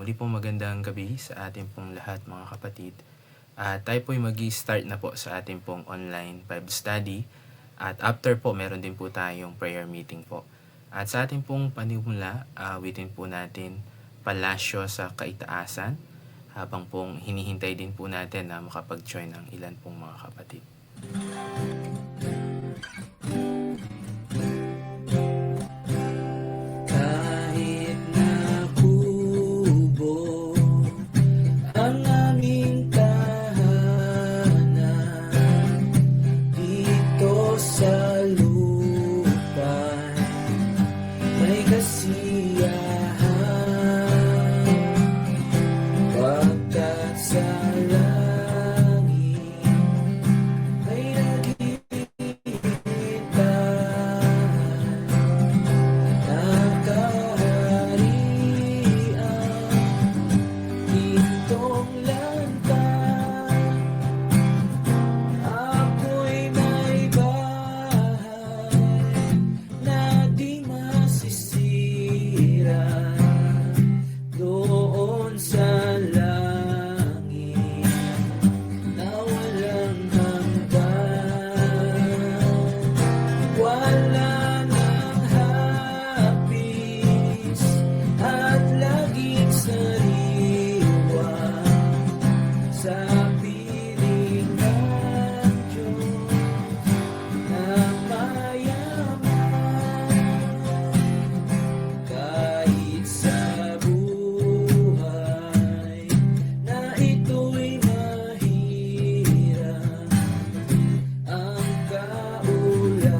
Muli po magandang gabi sa ating pong lahat mga kapatid. At tayo po ay mag-i-start na po sa ating pong online Bible study. At after po, meron din po tayong prayer meeting po. At sa ating pong panimula, awitin po natin Palasyo sa Kaitaasan, habang pong hinihintay din po natin na makapag-join ang ilan pong mga kapatid. Kahit na kubo ang aming tahanan dito sa lupa, may kasiyahan pagkat sa langit ay nakikita ang kaharian ditong lantan. Ako'y may bahay na di masisira doon sa langit na walang hanggan. Wala nang hapis at laging sariwa sa piling ng Diyos na mayaman. Kahit sa buhay na ito'y mahirap, ang kaulayaw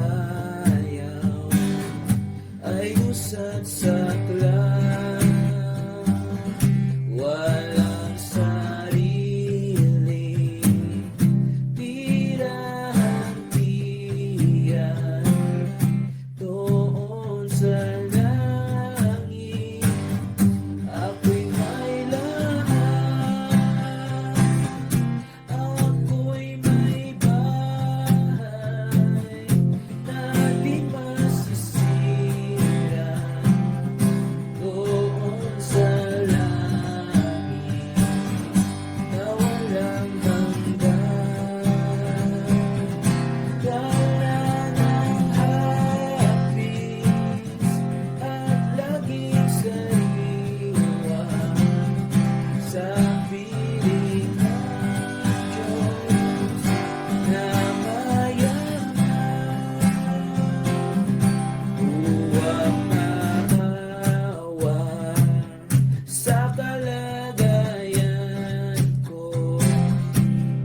ay usad saklang. Walang sarili, tirahan tiyan doon sa langit. Ako'y may lahat, ako'y may bahay na di masisira doon sa langit na walang hanggan. Wala nang hapis at laging sariwa sa piling ng Diyos na mayaman. Huwag maawa sa kalagayan ko,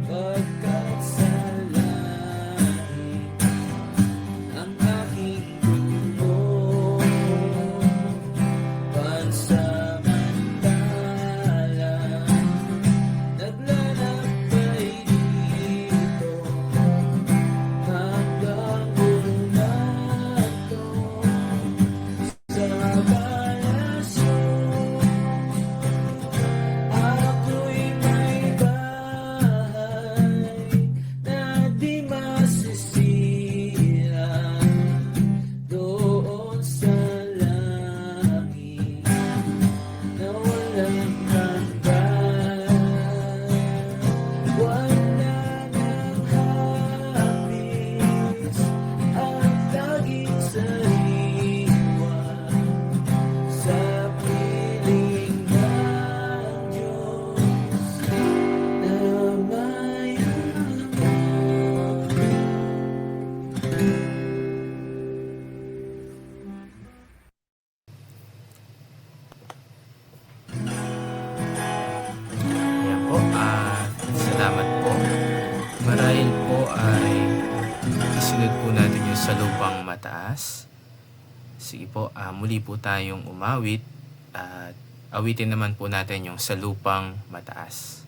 pagkat sa langit ang aking tulong. Pansamantala naglalakbay dito hanggang bumato sa palasyo. Ako'y may bahay na di masisira doon sa langit na walang hanggan. Wala nang hapis at laging sariwa sa piling ng Diyos na mayaman. Ayan po, salamat po. Marahil po ay isunod po natin yung sa lupang mataas. Sige po, muli po tayong umawit at awitin naman po natin yung sa lupang mataas.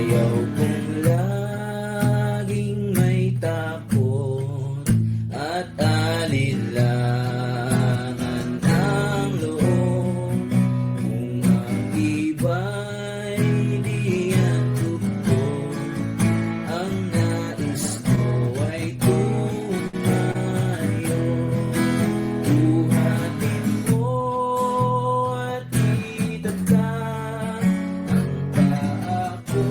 Ayaw kong laging may takot at alinlangan ang loob. Kung ang iba'y di antugtog, ang nais ko ay tumayo. Buhatin mo at itatag ang paa ko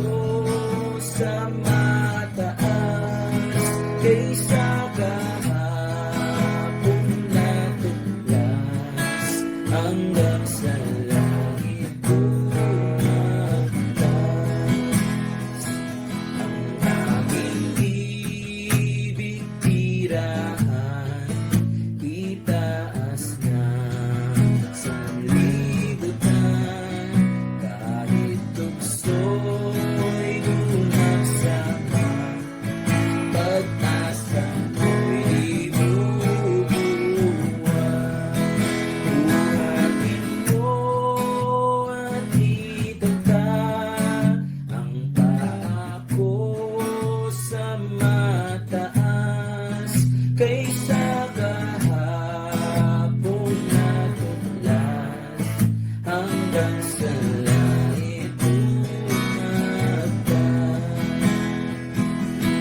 sa mataas, kaysa kahapon na tuklas hanggang sa langit tumakas. Ang aking ibig tirahan, itaas na sa libutan. Kahit tukso'y lumagsama, pag-asa mo'y bubuhay. Buhatin mo at itatag ang paa ko sa mataas, kaysa kahapon na tuklas hanggang sa langit tumakas.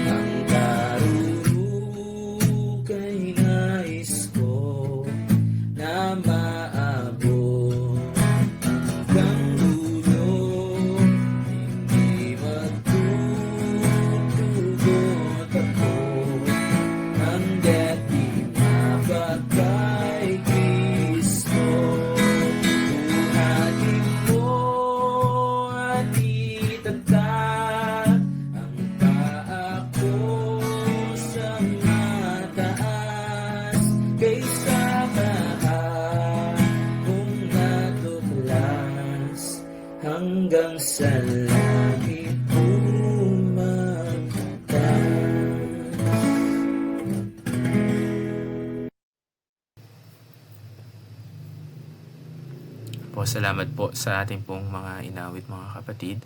Ang karurukay nais ko na maabot hanggang dulo, hindi magtutugot ako hanggat di mabagay Kristo. Buhatin mo at itatag ang paa ko sa mataas, kaysa kahapon na tuklas hanggang sa langit tumakas. Po, salamat po sa ating pong mga inawit mga kapatid.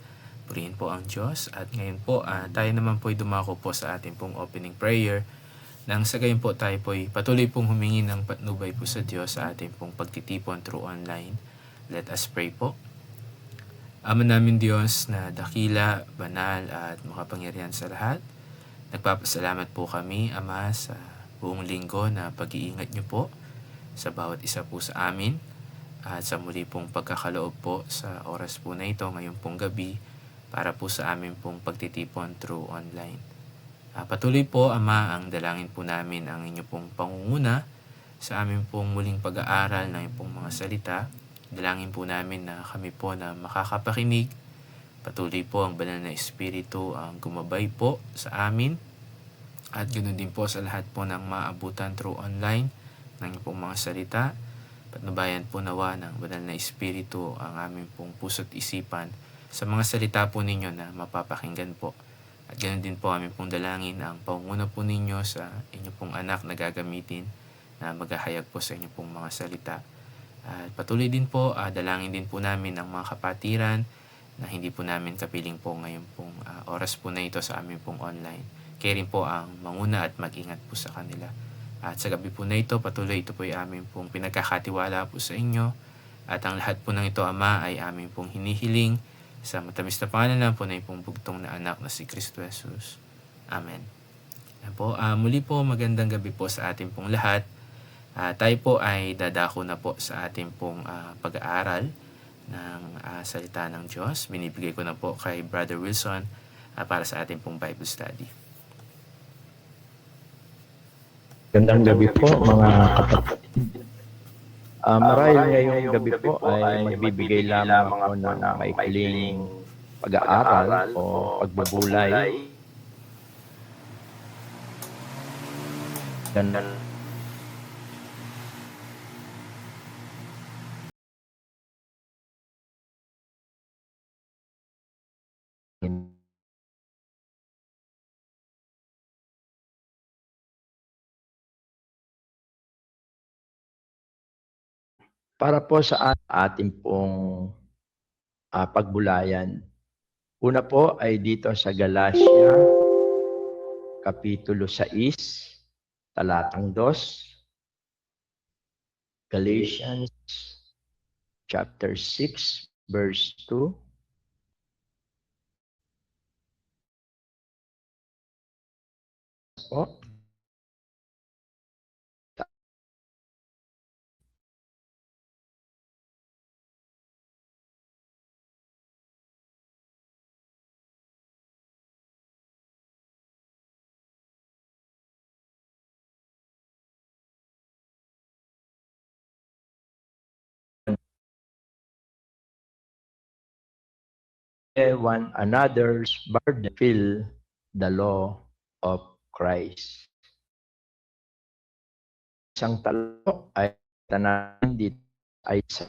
Purihin po ang Diyos. At ngayon po, tayo naman po ay dumako po sa ating pong opening prayer. Nang sa gayon po tayo po ay patuloy pong humingi ng patnubay po sa Diyos sa ating pong pagtitipon through online. Let us pray po. Ama namin Diyos na dakila, banal at makapangyarihan sa lahat, nagpapasalamat po kami, Ama, sa buong linggo na pag-iingat niyo po sa bawat isa po sa amin. At sa muli pong pagkakaloob po sa oras po na ito ngayong pong gabi para po sa amin pong pagtitipon through online. Patuloy po, Ama, ang dalangin po namin ang inyo pong pangunguna sa amin pong muling pag-aaral ng inyong pong mga salita. Dalangin po namin na kami po na makakapakinig. Patuloy po ang banal na Espiritu ang gumabay po sa amin. At ganoon din po sa lahat po ng maabutan through online ng inyong pong mga salita. Patnubayan po nawa ng banal na Espiritu ang aming pong puso't isipan sa mga salita po ninyo na mapapakinggan po. At ganoon din po aming pong dalangin ang pangunguna po ninyo sa inyong pong anak na gagamitin na maghahayag po sa inyong pong mga salita. At patuloy din po, dalangin din po namin ang mga kapatiran na hindi po namin kapiling po ngayon pong oras po na ito sa aming pong online. Kaya rin po ang manguna at mag-ingat po sa kanila. At sa gabi po na ito, patuloy ito po ay aming pong pinagkakatiwala po sa inyo. At ang lahat po ng ito, Ama, ay aming pong hinihiling sa matamis na pangalan po na pong bugtong na anak na si Kristo Jesus. Amen. Yan po, muli po magandang gabi po sa ating pong lahat. Tayo po ay dadako na po sa ating pong pag-aaral ng salita ng Diyos. Binibigay ko na po kay Brother Wilson para sa ating pong Bible study. Gandang gabi po mga kapatid. Marahil ngayong gabi po ay magbibigay lamang ako ng maikling pag-aaral o pagbubulay. Para po sa ating pong pagbulayan. Una po ay dito sa Galacia, Kapitulo 6, talatang 2, Galatians chapter 6, verse 2, po. One another's burden, fill the law of Christ. Isang talo ay tanahin dito ay sa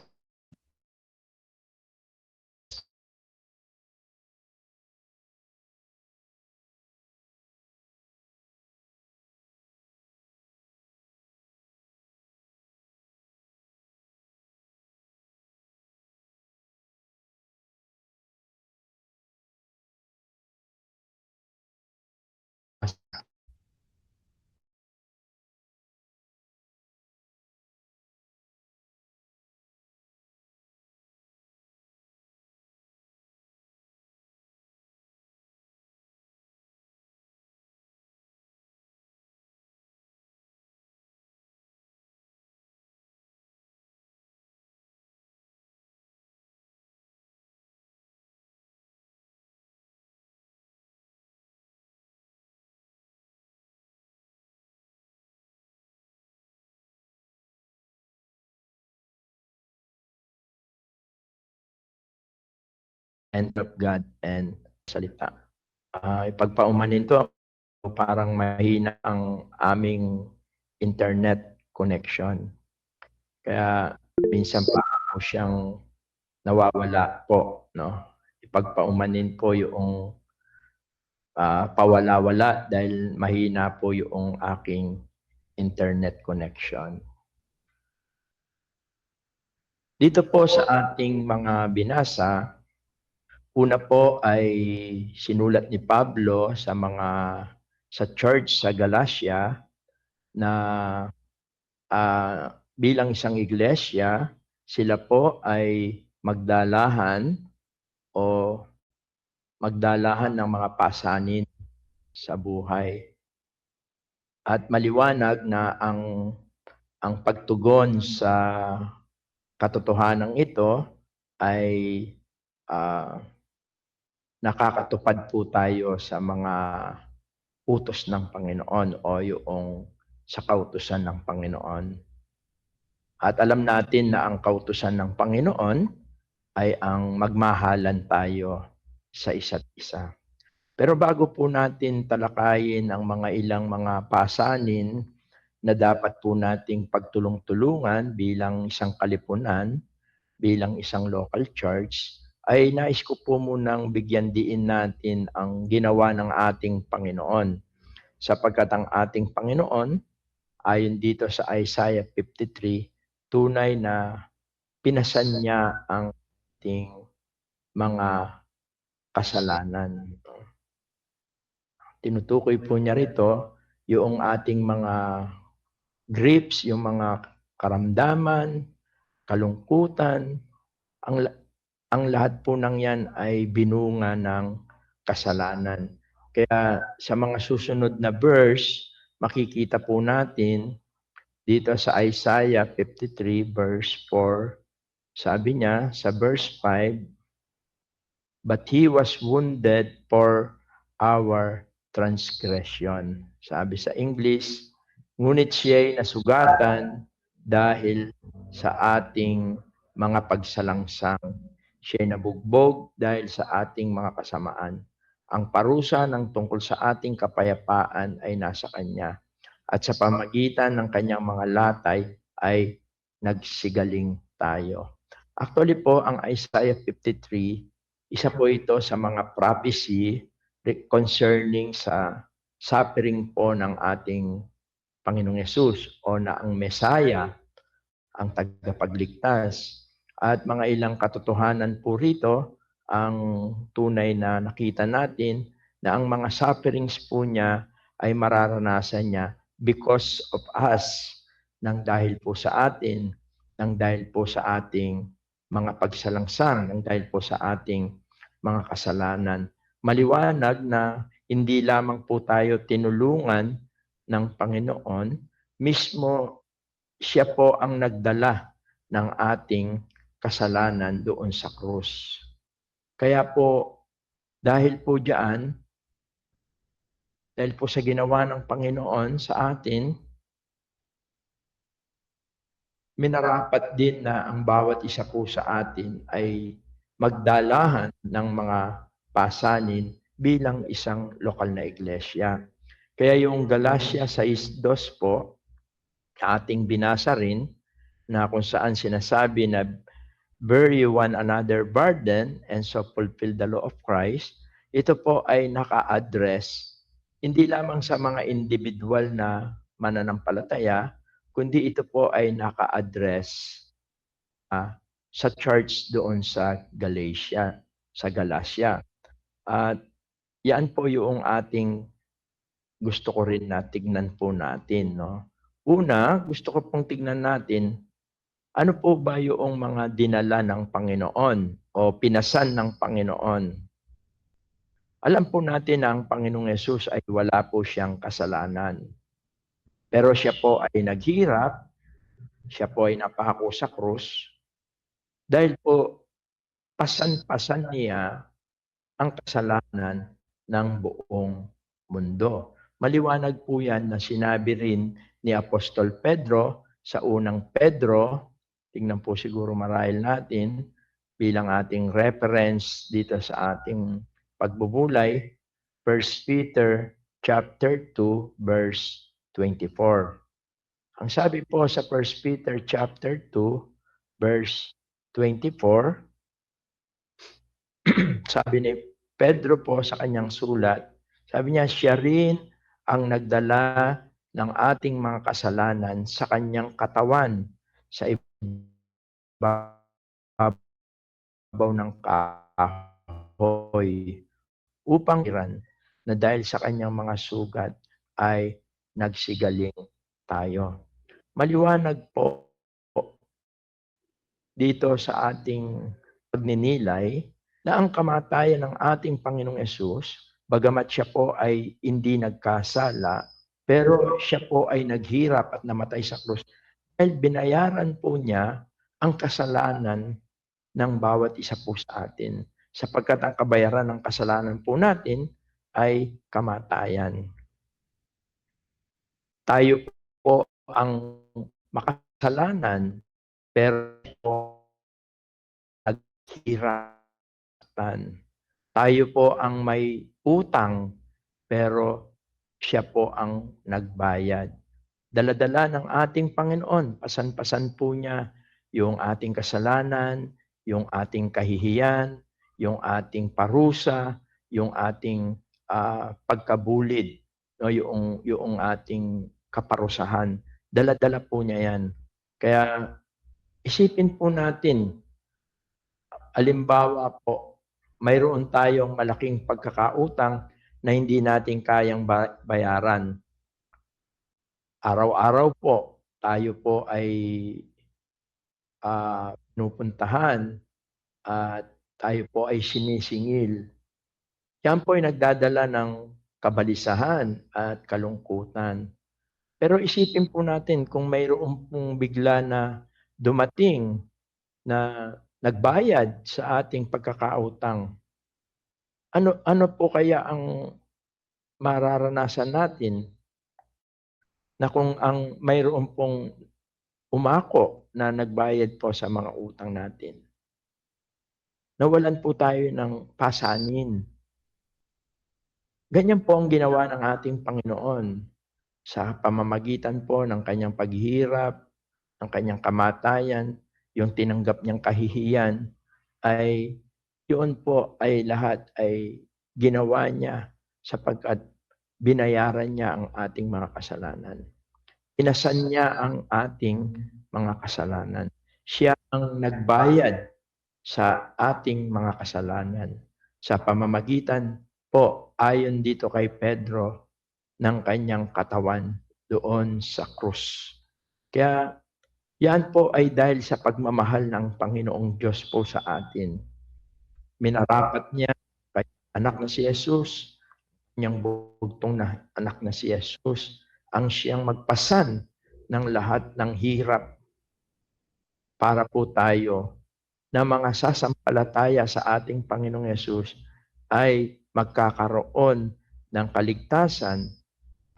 end of God and salita. Ipagpaumanin to, parang mahina ang aming internet connection. Kaya minsan pa ako siyang nawawala po, no? Ipagpaumanin po yung pawala-wala dahil mahina po yung aking internet connection. Dito po sa ating mga binasa, una po ay sinulat ni Pablo sa church sa Galacia na bilang isang iglesia, sila po ay magdalahan ng mga pasanin sa buhay. At maliwanag na ang pagtugon sa katotohanan ito ay nakakatupad po tayo sa mga utos ng Panginoon o yung sa kautusan ng Panginoon. At alam natin na ang kautusan ng Panginoon ay ang magmahalan tayo sa isa't isa. Pero bago po natin talakayin ang mga ilang mga pasanin na dapat po nating pagtulong-tulungan bilang isang kalipunan, bilang isang local church, ay nais ko po munang bigyan diin natin ang ginawa ng ating Panginoon. Sapagkat ang ating Panginoon, ayon dito sa Isaiah 53, tunay na pinasan niya ang ating mga kasalanan. Tinutukoy po niya rito yung ating mga griefs, yung mga karamdaman, kalungkutan, ang lahat po ng yan ay binunga ng kasalanan. Kaya sa mga susunod na verse, makikita po natin dito sa Isaiah 53 verse 4, sabi niya sa verse 5, "But he was wounded for our transgression." Sabi sa English, ngunit siya'y nasugatan dahil sa ating mga pagsalangsang. Siya'y nabugbog dahil sa ating mga kasamaan. Ang parusa ng tungkol sa ating kapayapaan ay nasa kanya. At sa pamagitan ng kanyang mga latay ay nagsigaling tayo. Actually po, ang Isaiah 53, isa po ito sa mga prophecy concerning sa suffering po ng ating Panginoong Yesus o na ang Messiah, ang tagapagligtas. At mga ilang katotohanan po rito ang tunay na nakita natin na ang mga sufferings po niya ay mararanasan niya because of us, nang dahil po sa atin, nang dahil po sa ating mga pagsalangsang, nang dahil po sa ating mga kasalanan. Maliwanag na hindi lamang po tayo tinulungan ng Panginoon, mismo siya po ang nagdala ng ating kasalanan doon sa krus. Kaya po, dahil po diyan, dahil po sa ginawa ng Panginoon sa atin, minarapat din na ang bawat isa po sa atin ay magdalahan ng mga pasanin bilang isang lokal na iglesia. Kaya yung Galatia 6:2 po, ating binasa rin, na kung saan sinasabi na bear you one another burden and so fulfill the law of Christ, ito po ay naka-address hindi lamang sa mga individual na mananampalataya, kundi ito po ay naka-address sa church doon sa Galatia. At yan po yung ating gusto ko rin na tignan po natin, no? Una, gusto ko pong tignan natin, ano po ba yung mga dinala ng Panginoon o pinasan ng Panginoon? Alam po natin na ang Panginoong Yesus ay wala po siyang kasalanan. Pero siya po ay naghirap, siya po ay napako sa krus, dahil po pasan-pasan niya ang kasalanan ng buong mundo. Maliwanag po yan na sinabi rin ni Apostol Pedro sa unang Pedro, tingnan po siguro marahil natin bilang ating reference dito sa ating pagbubulay, 1 Peter chapter 2 verse 24. Ang sabi po sa 1 Peter chapter 2 verse 24, sabi ni Pedro po sa kanyang sulat, sabi niya, siya rin ang nagdala ng ating mga kasalanan sa kanyang katawan sa ibabaw ng kahoy upang iran na dahil sa kanyang mga sugat ay nagsigaling tayo. Maliwanag po dito sa ating pagninilay na ang kamatayan ng ating Panginoong Yesus, bagamat siya po ay hindi nagkasala, pero siya po ay naghirap at namatay sa krus dahil binayaran po niya ang kasalanan ng bawat isa po sa atin. Sapagkat ang kabayaran ng kasalanan po natin ay kamatayan. Tayo po ang makasalanan, pero naghirapan. Tayo po ang may utang, pero siya po ang nagbayad. Dala-dala ng ating Panginoon, pasan-pasan po niya yung ating kasalanan, yung ating kahihiyan, yung ating parusa, yung ating pagkabulid, no, yung ating kaparusahan. Dala-dala po niya yan. Kaya isipin po natin, halimbawa po, mayroon tayong malaking pagkakautang na hindi natin kayang bayaran. Araw-araw po, tayo po ay pinupuntahan at tayo po ay sinisingil. Yan po ay nagdadala ng kabalisahan at kalungkutan. Pero isipin po natin kung mayroon pong bigla na dumating na nagbayad sa ating pagkakautang. Ano po kaya ang mararanasan natin na kung ang mayroon pong umako na nagbayad po sa mga utang natin? Nawalan po tayo ng pasanin. Ganyan po ang ginawa ng ating Panginoon sa pamamagitan po ng kanyang paghihirap, ng kanyang kamatayan, yung tinanggap niyang kahihiyan, ay yun po ay lahat ay ginawa niya sapagkat binayaran niya ang ating mga kasalanan. Inasan niya ang ating mga kasalanan. Siya ang nagbayad sa ating mga kasalanan sa pamamagitan po ayon dito kay Pedro ng kanyang katawan doon sa krus. Kaya yan po ay dahil sa pagmamahal ng Panginoong Diyos po sa atin. Minarapat niya kay anak na si Jesus, niyang bugtong na anak na si Jesus, ang siyang magpasan ng lahat ng hirap para po tayo na mga sasampalataya sa ating Panginoong Yesus ay magkakaroon ng kaligtasan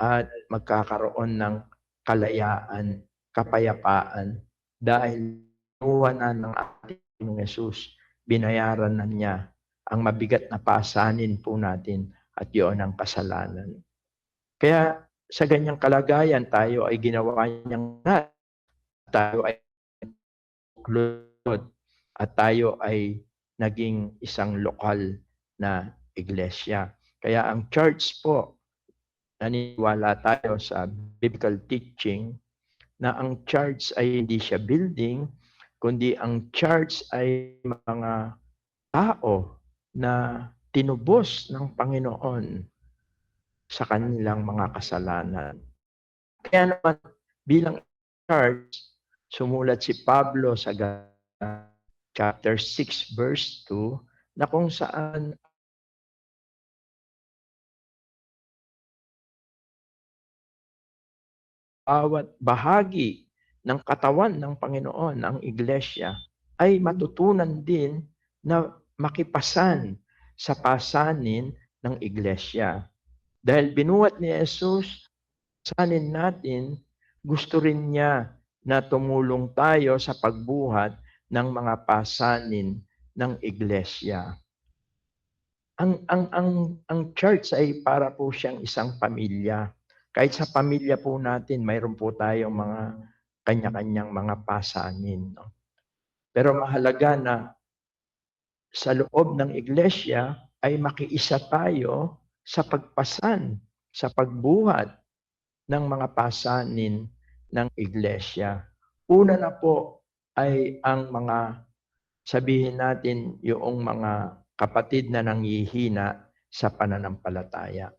at magkakaroon ng kalayaan, kapayapaan dahil kinuha na ng ating Panginoong Yesus, binayaran na niya ang mabigat na pasanin po natin at yun ang kasalanan. Kaya sa ganyang kalagayan tayo ay ginawa niyang lahat. Tayo ay at tayo ay naging isang lokal na iglesia. Kaya ang church po, naniniwala tayo sa biblical teaching na ang church ay hindi siya building, kundi ang church ay mga tao na tinubos ng Panginoon sa kanilang mga kasalanan. Kaya naman bilang church, sumulat si Pablo sa chapter 6 verse 2 na kung saan bawat bahagi ng katawan ng Panginoon, ang iglesia, ay matutunan din na makipasan sa pasanin ng iglesia. Dahil binuhat ni Jesus, pasanin natin, gusto rin niya na tumulong tayo sa pagbuhat ng mga pasanin ng iglesia. Ang church ay para po siyang isang pamilya. Kahit sa pamilya po natin, mayroon po tayong mga kanya-kanyang mga pasanin. No? Pero mahalaga na sa loob ng iglesia ay makiisa tayo sa pagpasan, sa pagbuhat ng mga pasanin ng iglesia. Una na po ay ang mga, sabihin natin, yung mga kapatid na nanghihina sa pananampalataya.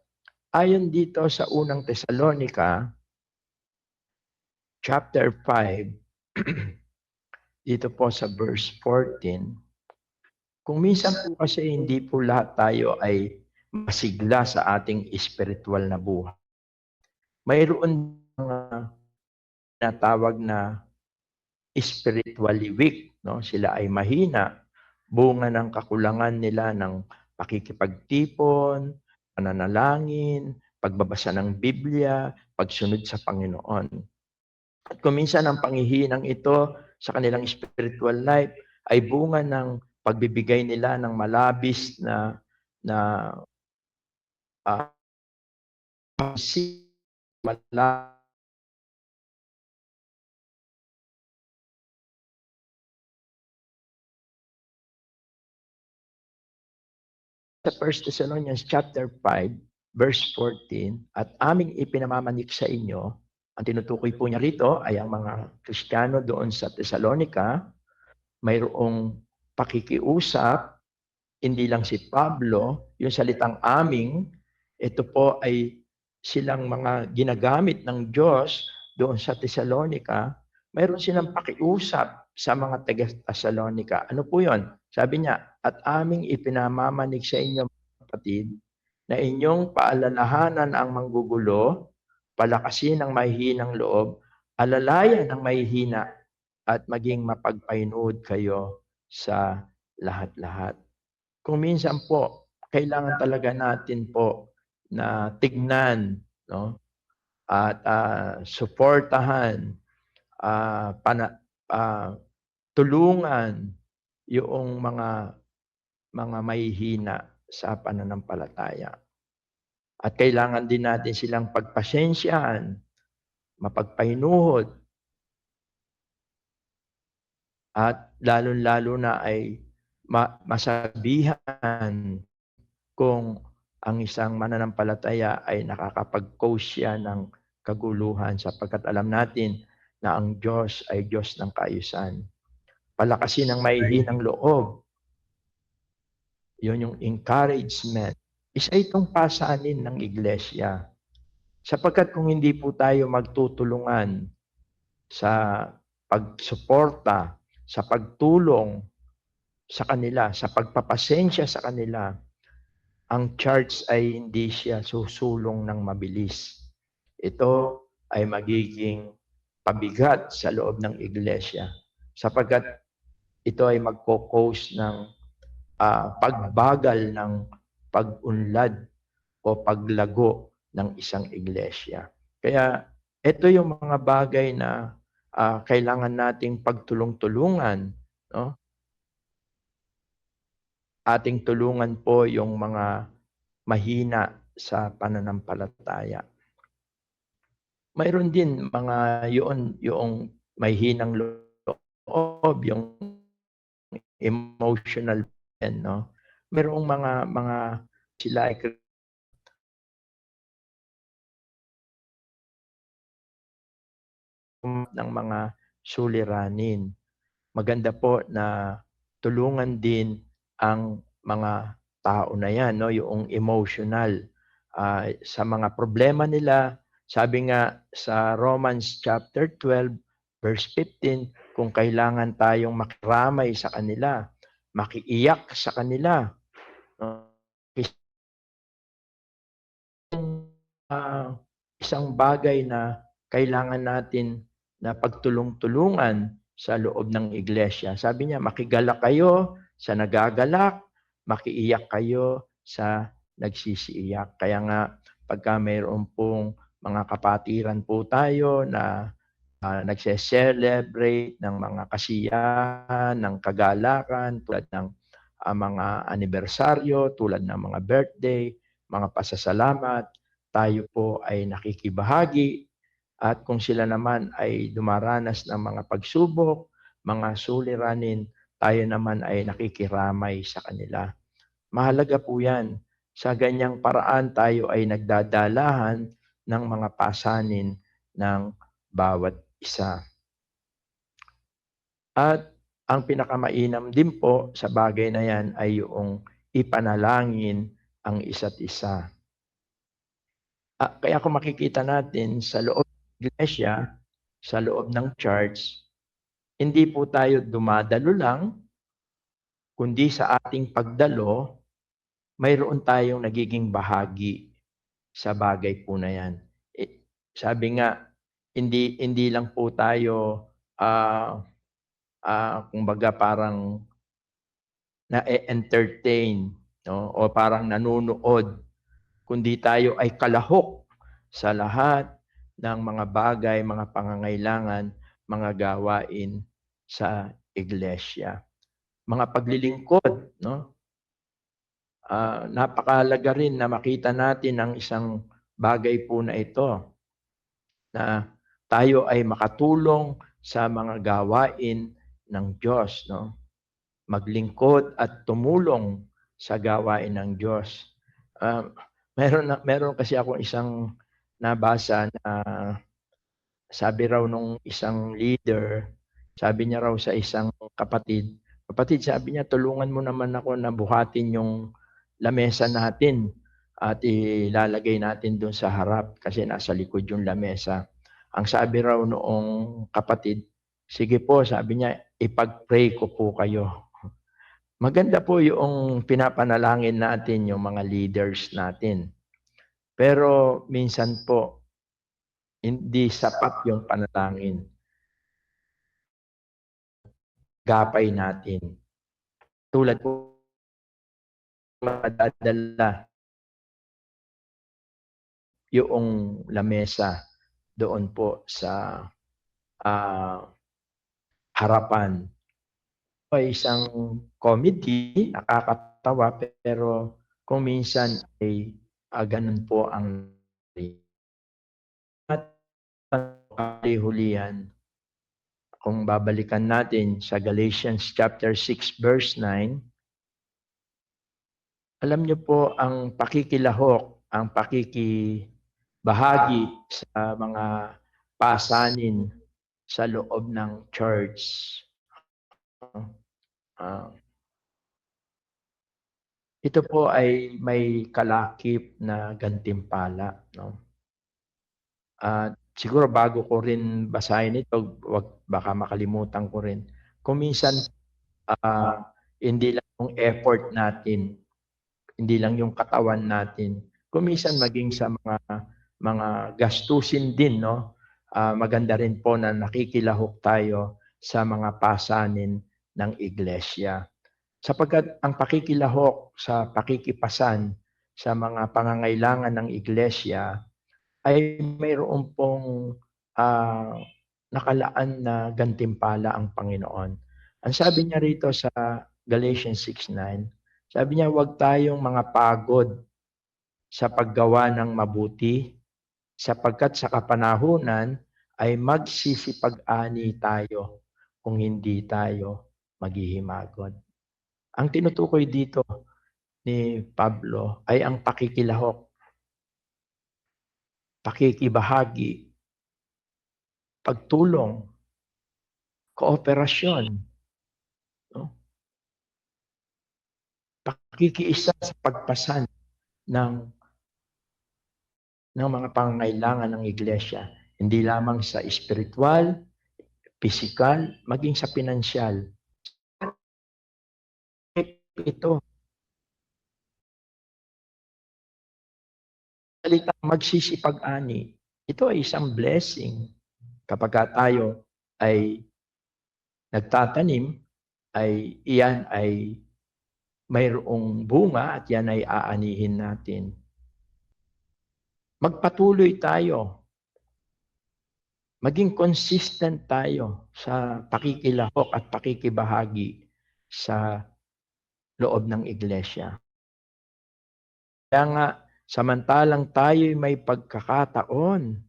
Ayon dito sa unang Tesalonica, chapter 5, dito po sa verse 14, kung minsan po kasi hindi po lahat tayo ay masigla sa ating spiritual na buhay. Mayroon mga natawag na spiritually weak, no? Sila ay mahina, bunga ng kakulangan nila ng pakikipagtipon, pananalangin, pagbabasa ng Biblia, pagsunod sa Panginoon. At kung minsan ang panghihinang ito sa kanilang spiritual life ay bunga ng pagbibigay nila ng malabis na sa 1 Thessalonians chapter 5, verse 14, at aming ipinamamanik sa inyo, ang tinutukoy po niya rito ay ang mga Kristiyano doon sa Thessalonica, mayroong pakikiusap, hindi lang si Pablo, yung salitang aming, ito po ay silang mga ginagamit ng Diyos doon sa Thessalonica, mayroon silang pakiusap sa mga taga-Thessalonica. Ano po yun? Sabi niya, at aming ipinamamanig sa inyo, kapatid, na inyong paalalahanan ang manggugulo, palakasin ang mahihinang loob, alalayan ang mahihina, at maging mapagpainuod kayo sa lahat-lahat. Kung minsan po, kailangan talaga natin po na tignan, no? At suportahan, tulungan yung mga mahihina sa pananampalataya. At kailangan din natin silang pagpasensyaan, mapagpainuhod, at lalo-lalo na ay masabihan kung ang isang mananampalataya ay nakakapag-cause siya ng kaguluhan sapagkat alam natin na ang Diyos ay Diyos ng kaayusan. palakasin ang mahihinang loob. Yun yung encouragement. Isa itong pasanin ng iglesia. Sapagkat kung hindi po tayo magtutulungan sa pagsuporta, sa pagtulong sa kanila, sa pagpapasensya sa kanila, ang church ay hindi siya susulong ng mabilis. Ito ay magiging pabigat sa loob ng iglesia sapagkat ito ay magko-cause ng pagbagal ng pag-unlad o paglago ng isang iglesia. Kaya ito yung mga bagay na kailangan nating pagtulong-tulungan, no? Ating tulungan po yung mga mahina sa pananampalataya. Mayroon din mga yung mahihinang loob, yung emotional, no? Mayroong mga sila ay ng mga suliranin. Maganda po na tulungan din ang mga tao na yan, no? Yung emotional sa mga problema nila. Sabi nga sa Romans chapter 12 verse 15, kung kailangan tayong makiramay sa kanila, makiiyak sa kanila, no? Isang bagay na kailangan natin na pagtulong-tulungan sa loob ng iglesia. Sabi niya, makigalak kayo sa nagagalak, makiiyak kayo sa nagsisiiyak. Kaya nga, pagka mayroon pong mga kapatiran po tayo na nagse-celebrate ng mga kasiyahan, ng kagalakan, tulad ng mga anibersaryo, tulad ng mga birthday, mga pasasalamat, tayo po ay nakikibahagi at kung sila naman ay dumaranas ng mga pagsubok, mga suliranin, tayo naman ay nakikiramay sa kanila. Mahalaga po yan. Sa ganyang paraan tayo ay nagdadalahan ng mga pasanin ng bawat isa. At ang pinakamainam din po sa bagay na yan ay yung ipanalangin ang isa't isa. Kaya kung makikita natin sa loob ng iglesia, sa loob ng church, hindi po tayo dumadalo lang, kundi sa ating pagdalo, mayroon tayong nagiging bahagi sa bagay po na yan. Sabi nga, hindi lang po tayo kumbaga parang na-entertain, no? O parang nanonood, kundi tayo ay kalahok sa lahat ng mga bagay, mga pangangailangan, mga gawain sa iglesia. Mga paglilingkod, no? Napakahalaga rin na makita natin ang isang bagay po na ito, na tayo ay makatulong sa mga gawain ng Diyos, no? Maglingkod at tumulong sa gawain ng Diyos. Meron kasi akong isang nabasa na sabi raw nung isang leader, sabi niya raw sa isang kapatid, sabi niya, tulungan mo naman ako na buhatin yung lamesa natin at ilalagay natin doon sa harap kasi nasa likod yung lamesa. Ang sabi raw noong kapatid, sige po, sabi niya, ipag-pray ko po kayo. Maganda po yung pinapanalangin natin yung mga leaders natin. Pero minsan po, hindi sapat yung panalangin. Gapay natin. Tulad po, madadala yung lamesa doon po sa harapan. Ay isang comedy, nakakatawa, pero kung minsan ay ganun po ang hulihan. Kung babalikan natin sa Galatians chapter 6 verse 9, alam niyo po ang pakikilahok, ang pakikibahagi sa mga pasanin sa loob ng church. Ah, ito po ay may kalakip na gantimpala, no? At siguro bago ko rin basahin ito, baka makalimutan ko rin. Kung minsan, hindi lang yung effort natin, hindi lang yung katawan natin, kung minsan maging sa mga gastusin din, no? Maganda rin po na nakikilahok tayo sa mga pasanin ng iglesia. Sapagkat ang pakikilahok sa pakikipasan sa mga pangangailangan ng iglesia ay mayroon pong nakalaan na gantimpala ang Panginoon. Ang sabi niya rito sa Galatians 6:9, sabi niya, huwag tayong mga pagod sa paggawa ng mabuti, sapagkat sa kapanahunan ay magsisipag-ani tayo kung hindi tayo maghihimagod. Ang tinutukoy dito ni Pablo ay ang pakikilahok, pakikibahagi, pagtulong, kooperasyon, no? Pakikiisa sa pagpasan ng mga pangangailangan ng iglesia, hindi lamang sa espiritual, pisikal, maging sa pinansyal. Ito, salitang magsisipag-ani, ito ay isang blessing. Kapag tayo ay nagtatanim, ay iyan ay mayroong bunga at yan ay aanihin natin. Magpatuloy tayo. Maging consistent tayo sa pakikilahok at pakikibahagi sa loob ng iglesia. Kaya nga, samantalang tayo'y may pagkakataon,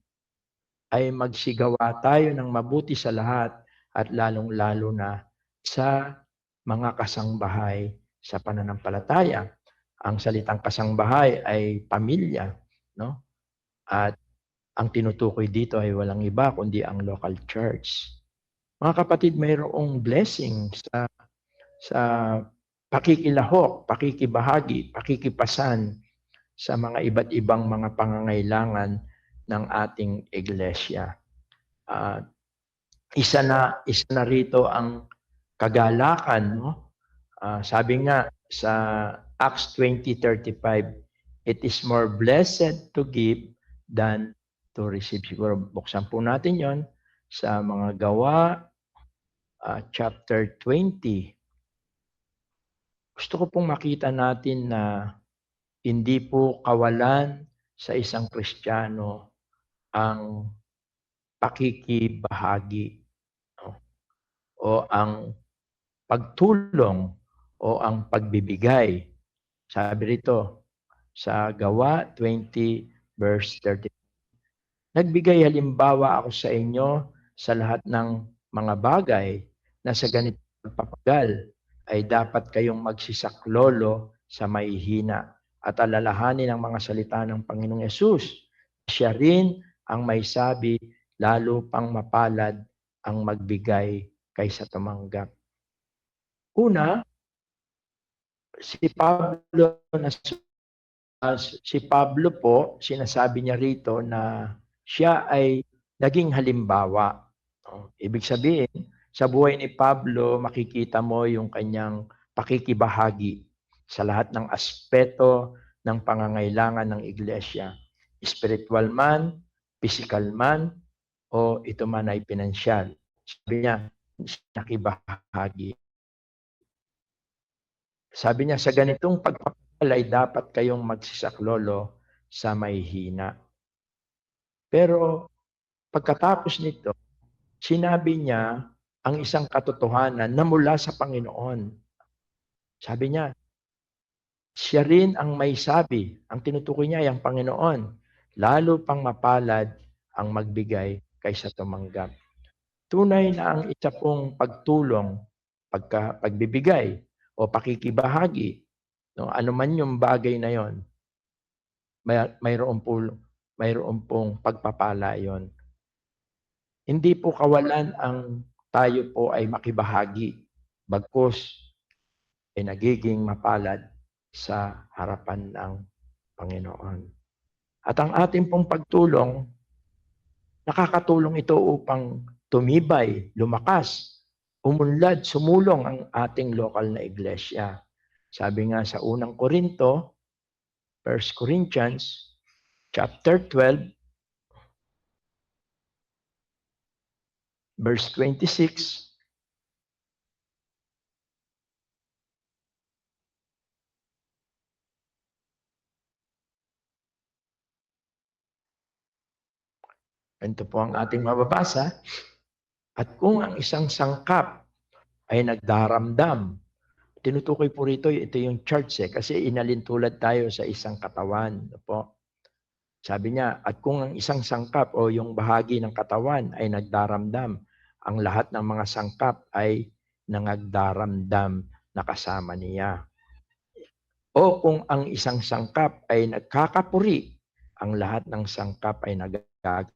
ay magsigawa tayo ng mabuti sa lahat at lalong-lalo na sa mga kasangbahay sa pananampalataya. Ang salitang kasangbahay ay pamilya, no? At ang tinutukoy dito ay walang iba kundi ang local church. Mga kapatid, mayroong blessing sa pakikilahok, pakikibahagi, pakikipasan sa mga iba't ibang mga pangangailangan ng ating iglesia. Isa na rito ang kagalakan, no? Sabi nga sa Acts 20:35, it is more blessed to give than to receive. Siguro buksan po natin 'yon sa mga Gawa chapter 20. Gusto ko pong makita natin na hindi po kawalan sa isang Kristiyano ang pakikibahagi, no? O ang pagtulong o ang pagbibigay. Sabi rito sa Gawa 20 verse 30. Nagbigay halimbawa ako sa inyo sa lahat ng mga bagay na sa ganitong pagpapagal ay dapat kayong magsisaklolo sa mahihina at alalahanin ang mga salita ng Panginoong Yesus. Siya rin ang may sabi, lalo pang mapalad ang magbigay kaysa tumanggap. Una, si Pablo po, sinasabi niya rito na siya ay naging halimbawa. Ibig sabihin, sa buhay ni Pablo, makikita mo yung kanyang pakikibahagi sa lahat ng aspeto ng pangangailangan ng iglesia. Spiritual man, physical man, o ito man ay pinansyal. Sabi niya, nakibahagi. Sabi niya, sa ganitong pagpapagal ay dapat kayong magsisaklolo sa mahihina. Pero pagkatapos nito, sinabi niya ang isang katotohanan na mula sa Panginoon. Sabi niya, siya rin ang may sabi, ang tinutukoy niya ay ang Panginoon, lalo pang mapalad ang magbigay kaysa tumanggap. Tunay na ang isa pong pagtulong, pagbibigay o pakikibahagi, no, ano man yung bagay na yon, mayroon pong pagpapala yon. Hindi po kawalan ang tayo po ay makibahagi. Bagkus ay nagiging mapalad sa harapan ng Panginoon. At ang ating pong pagtulong, nakakatulong ito upang tumibay, lumakas, umunlad, sumulong ang ating lokal na iglesia. Sabi nga sa unang Korinto, 1 Corinthians, chapter 12, verse 26, ito po ang ating mababasa. At kung ang isang sangkap ay nagdaramdam, tinutukoy po rito, ito yung church kasi inalintulad tayo sa isang katawan. Po. Sabi niya, at kung ang isang sangkap o yung bahagi ng katawan ay nagdaramdam, ang lahat ng mga sangkap ay nangagdaramdam na kasama niya. O kung ang isang sangkap ay nagkakapuri, ang lahat ng sangkap ay nagagalak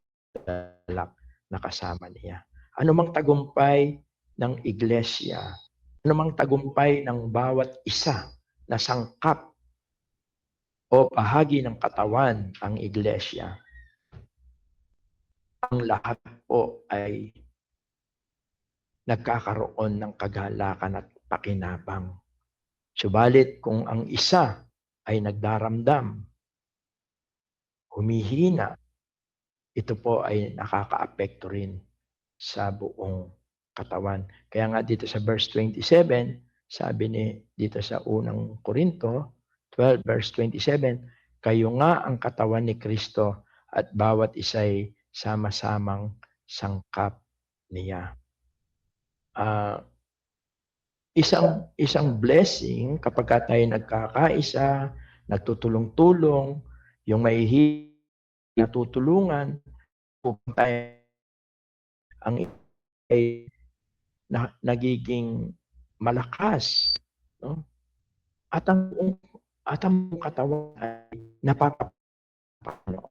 na kasama niya. Anumang tagumpay ng iglesia, anumang tagumpay ng bawat isa na sangkap o bahagi ng katawan ang iglesia, ang lahat po ay nagkakaroon ng kagalakan at pakinabang. Subalit kung ang isa ay nagdaramdam, humihina, ito po ay nakakaapekto rin sa buong katawan. Kaya nga dito sa verse 27, sabi ni dito sa unang Korinto 12 verse 27, kayo nga ang katawan ni Kristo at bawat isa'y sama-samang sangkap niya. Isang blessing kapag tayo nagkakaisa, nagtutulong-tulong, yung may natutulungan, tayo ang ay nagiging malakas, no? At ang katawan ay napapano.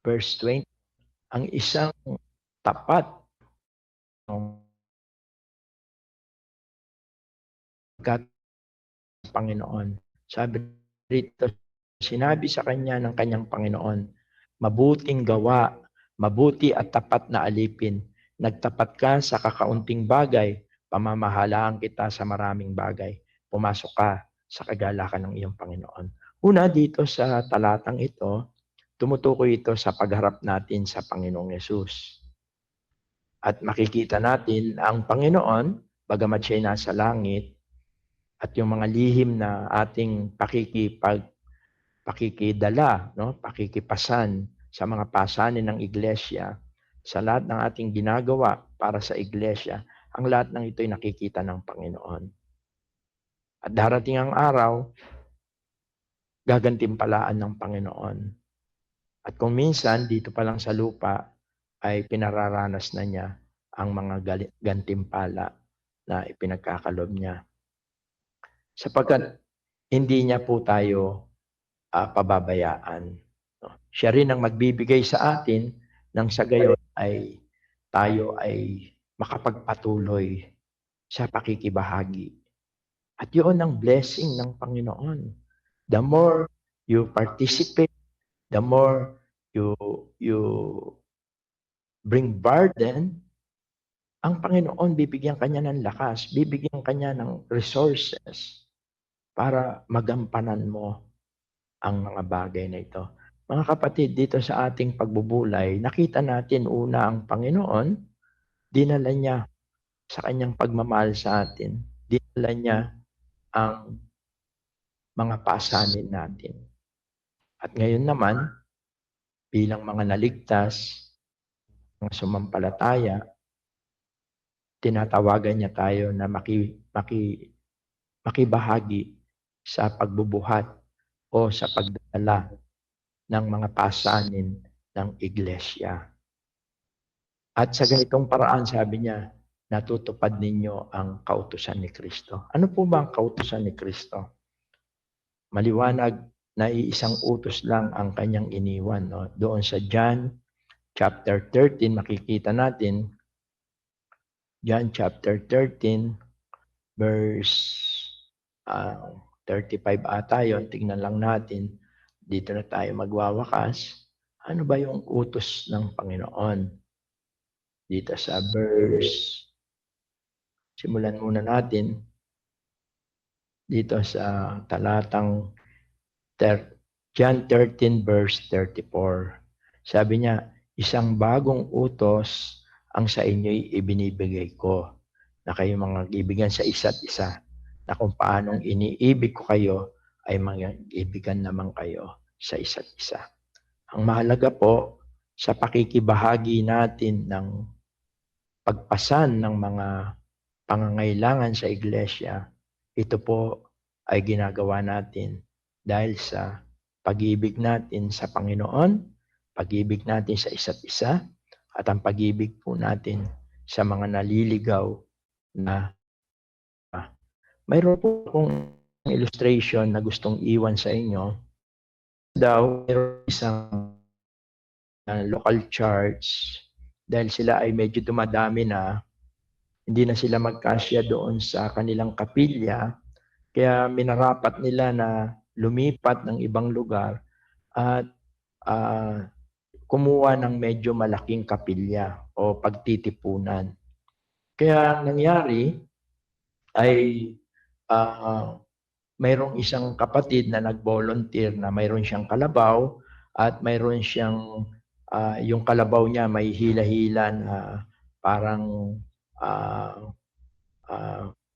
Verse 20, ang isang tapat ng Panginoon. Sabi rito, sinabi sa kanya ng kanyang Panginoon, mabuting gawa, mabuti at tapat na alipin. Nagtapat ka sa kakaunting bagay, pamamahalaan kita sa maraming bagay. Pumasok ka sa kagalakan ng iyong Panginoon. Una dito sa talatang ito, tumutukoy ito sa pagharap natin sa Panginoong Yesus. At makikita natin ang Panginoon, bagamat siya'y nasa langit, at yung mga lihim na ating pakikidala, no? Pakikipasan sa mga pasanin ng iglesia, sa lahat ng ating ginagawa para sa iglesia, ang lahat ng ito'y nakikita ng Panginoon. At darating ang araw, gagantimpalaan ng Panginoon. At kung minsan, dito pa lang sa lupa, ay pinararanas na niya ang mga gantimpala na ipinagkakalob niya. Sapagkat hindi niya po tayo pababayaan. Siya rin ang magbibigay sa atin nang sa gayon ay tayo ay makapagpatuloy sa pakikibahagi. At yun ang blessing ng Panginoon. The more you participate, the more you bring burden, ang Panginoon bibigyan kanya ng lakas, bibigyan kanya ng resources para magampanan mo ang mga bagay na ito. Mga kapatid, dito sa ating pagbubulay, nakita natin una ang Panginoon, dinala niya sa kanyang pagmamahal sa atin. Dinala niya ang mga pasanin natin. At ngayon naman, bilang mga naligtas, mga sumampalataya, tinatawagan niya tayo na makibahagi sa pagbubuhat o sa pagdala ng mga pasanin ng iglesia. At sa ganitong paraan, sabi niya, natutupad ninyo ang kautusan ni Kristo. Ano po ba ang kautusan ni Kristo? Maliwanag na iisang utos lang ang kanyang iniwan. No? Doon sa John chapter 13, makikita natin, John chapter 13, verse 35 ata yun. Tingnan lang natin. Dito na tayo magwawakas. Ano ba yung utos ng Panginoon? Dito sa verse, simulan muna natin. Dito sa talatang John 13 verse 34. Sabi niya, isang bagong utos ang sa inyo'y ibinibigay ko, na kayo mga ibigan sa isa't isa, na kung paanong iniibig ko kayo, ay mag-ibigan naman kayo sa isa't isa. Ang mahalaga po, sa pakikibahagi natin ng pagpasan ng mga pangangailangan sa iglesia, ito po ay ginagawa natin dahil sa pag-ibig natin sa Panginoon, pag-ibig natin sa isa't isa, at ang pag-ibig po natin sa mga naliligaw na mayroon po akong illustration na gustong iwan sa inyo. Mayroon isang local church, dahil sila ay medyo dumadami na, hindi na sila magkasya doon sa kanilang kapilya, kaya minarapat nila na lumipat ng ibang lugar at kumuha ng medyo malaking kapilya o pagtitipunan. Kaya nangyari ay mayroong isang kapatid na nag-volunteer na mayroon siyang kalabaw at mayroon siyang yung kalabaw niya may hila-hila na parang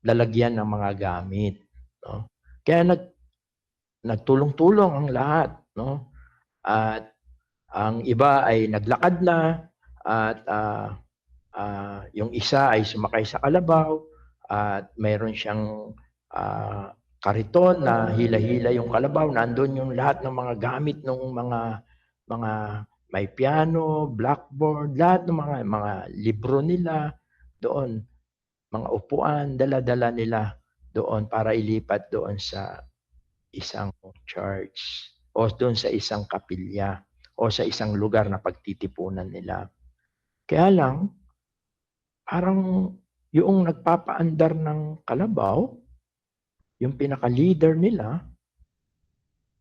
lalagyan ng mga gamit. No? Kaya nagtulong-tulong ang lahat. No? At ang iba ay naglakad na at yung isa ay sumakay sa kalabaw at mayroon siyang kariton na hila-hila yung kalabaw. Nandun yung lahat ng mga gamit ng mga may piano, blackboard, lahat ng mga libro nila doon, mga upuan, dala-dala nila doon para ilipat doon sa isang church o doon sa isang kapilya o sa isang lugar na pagtitipunan nila. Kaya lang, parang yung nagpapaandar ng kalabaw, yung pinaka-leader nila,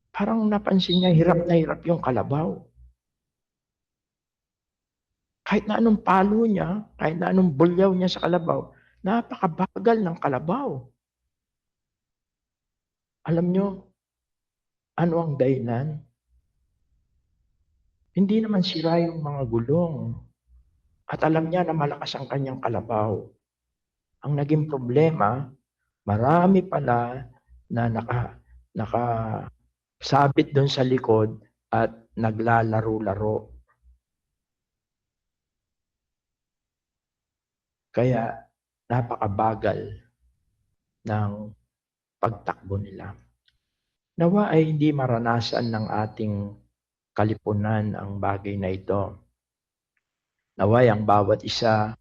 parang napansin niya hirap na hirap yung kalabaw. Kahit na anong palo niya, kahit na anong bulyaw niya sa kalabaw, napakabagal ng kalabaw. Alam nyo, ano ang dahilan? Hindi naman sira yung mga gulong. At alam niya na malakas ang kanyang kalabaw. Ang naging problema, marami pala na nakasabit doon sa likod at naglalaro-laro. Kaya napakabagal ng pagtakbo nila. Nawa ay hindi maranasan ng ating kalipunan ang bagay na ito. Naway ang bawat isa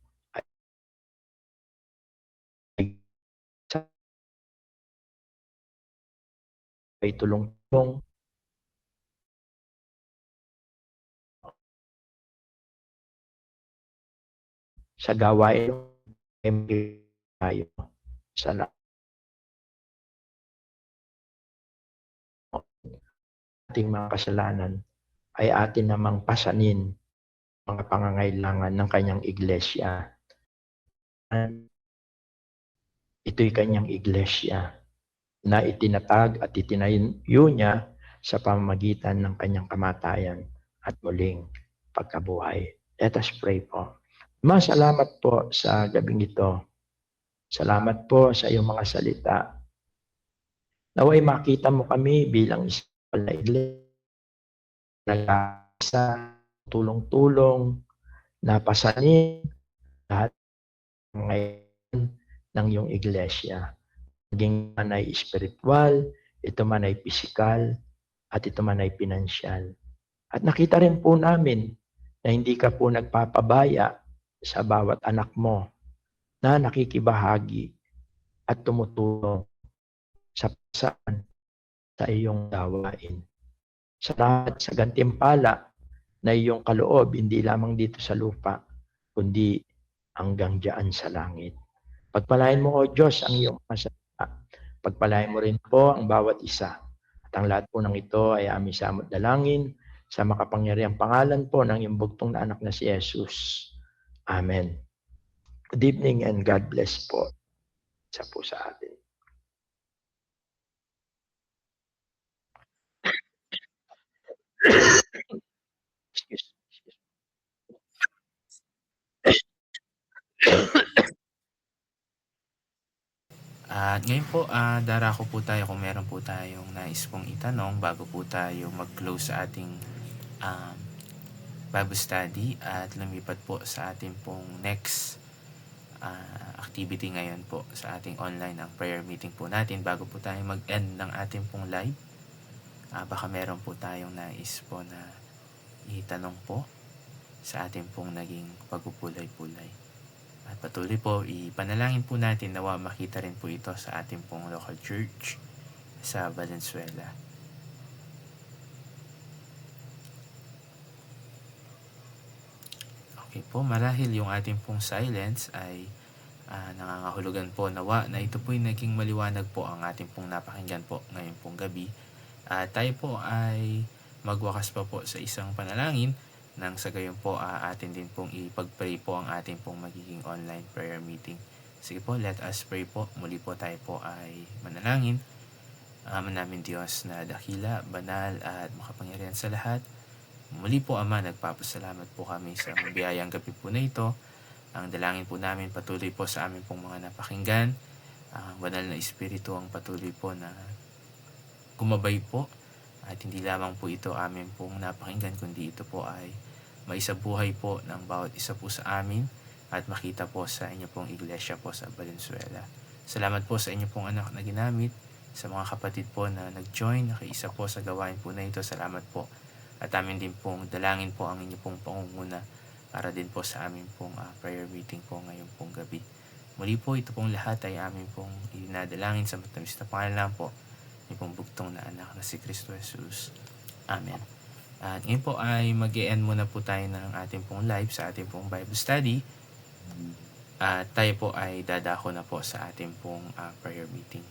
ay tulong-tulong sa gawain tayo sa ating mga kasalanan ay atin namang pasanin mga pangangailangan ng kanyang iglesia. Ito'y kanyang iglesia na itinatag at itinayo niya sa pamamagitan ng kanyang kamatayan at muling pagkabuhay. Let us pray po. Salamat po sa gabing ito. Salamat po sa iyong mga salita. Naway makita mo kami bilang isang na iglesia na tulong-tulong, napasanin lahat ngayon ng iyong iglesia. Maging man ay spiritual, ito man ay physical, at ito man ay pinansyal. At nakita rin po namin na hindi ka po nagpapabaya sa bawat anak mo na nakikibahagi at tumutulong sa pagsaan sa iyong gawain. Salamat sa gantimpala na iyong kaloob, hindi lamang dito sa lupa, kundi hanggang diyan sa langit. Pagpalain mo, O Diyos, ang iyong mga salita. Pagpalain mo rin po ang bawat isa. At ang lahat po ng ito ay aming samot dalangin sa makapangyarihang pangalan po ng iyong bugtong na anak na si Jesus. Amen. Good evening and God bless po. Isa po sa atin. Excuse. At ngayon po, darako po tayo kung meron po tayong nais pong itanong bago po tayo mag-close sa ating um, Bible study at lumipat po sa ating pong next activity ngayon po sa ating online ang prayer meeting po natin bago po tayo mag-end ng ating pong live. Baka meron po tayong nais po na itanong po sa ating pong naging pagpupulay-pulay. At patuloy po, ipanalangin po natin nawa makita rin po ito sa ating pong local church sa Valenzuela. Okay po, marahil yung ating pong silence ay nangangahulugan po nawa na ito po'y naging maliwanag po ang ating pong napakinggan po ngayon pong gabi. At tayo po ay magwakas pa po sa isang panalangin nang sa gayon po atin din pong ipag-pray po ang ating pong magiging online prayer meeting. Sige po, let us pray po. Muli po tayo po ay manalangin. Ama namin Diyos na dakila, banal at makapangyarihan sa lahat. Muli po Ama, nagpapasalamat po kami sa biyayang gabi po na ito. Ang dalangin po namin patuloy po sa amin pong mga napakinggan. Ang banal na Espiritu ang patuloy po na gumabay po. At hindi lamang po ito amin pong napakinggan, kundi ito po ay maisabuhay po ng bawat isa po sa amin at makita po sa inyo pong iglesia po sa Valenzuela. Salamat po sa inyo pong anak na ginamit, sa mga kapatid po na nag-join, nakiisa po sa gawain po na ito. Salamat po. At amin din pong dalangin po ang inyo pong pangunguna para din po sa amin pong prayer meeting po ngayong pong gabi. Muli po, ito pong lahat ay amin pong inadalangin sa matamis na pangalan po ni pong bugtong na anak na si Kristo Jesus. Amen. At ngayon po ay mag-e-end muna po tayo ng ating pong live sa ating pong Bible study. At tayo po ay dadako na po sa ating pong prayer meeting.